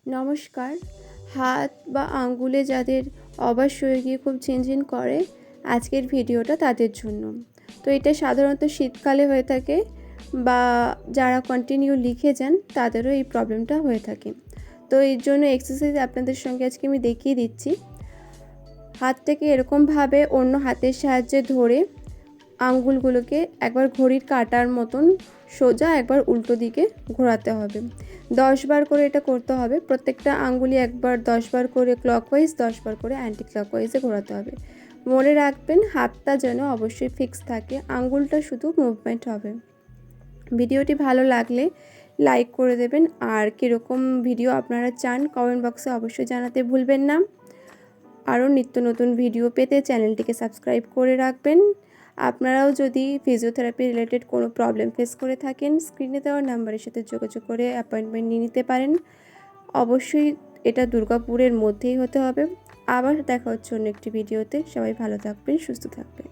নমস্কার। হাত বা আঙ্গুলে যাদের অবশ হয়ে গিয়ে খুব ঝিনঝিন করে, আজকের ভিডিওটা তাদের জন্য। তো এটা সাধারণত শীতকালে হয়ে থাকে, বা যারা কন্টিনিউ লিখে যান তাদেরও এই প্রবলেমটা হয়ে থাকে। তো এর জন্য এক্সারসাইজ আপনাদের সঙ্গে আজকে আমি দেখিয়ে দিচ্ছি। হাতটাকে এরকমভাবে অন্য হাতের সাহায্যে ধরে আঙ্গুলগুলোকে একবার ঘড়ির কাঁটার মতন সোজা, একবার উল্টো দিকে ঘোরাতে হবে। 10 বার করে এটা করতে হবে। প্রত্যেকটা আঙ্গুলি একবার 10 বার করে ক্লকওয়াইজ, 10 বার করে অ্যান্টি ক্লকওয়াইজে ঘোরাতে হবে। মনে রাখবেন, হাতটা যেন অবশ্যই ফিক্স থাকে, আঙ্গুলটা শুধু মুভমেন্ট হবে। ভিডিওটি ভালো লাগলে লাইক করে দেবেন, আর কীরকম ভিডিও আপনারা চান কমেন্ট বক্সে অবশ্যই জানাতে ভুলবেন না। আরও নিত্য নতুন ভিডিও পেতে চ্যানেলটিকে সাবস্ক্রাইব করে রাখবেন। আপনারাও যদি ফিজিওথেরাপি রিলেটেড কোনো প্রবলেম ফেস করে থাকেন, স্ক্রিনে দেওয়া নাম্বারের সাথে যোগাযোগ করে অ্যাপয়েন্টমেন্ট নিয়ে নিতে পারেন। অবশ্যই এটা দুর্গাপুরের মধ্যেই হতে হবে। আবার দেখা হচ্ছে অন্য একটি ভিডিওতে। সবাই ভালো থাকবেন, সুস্থ থাকবেন।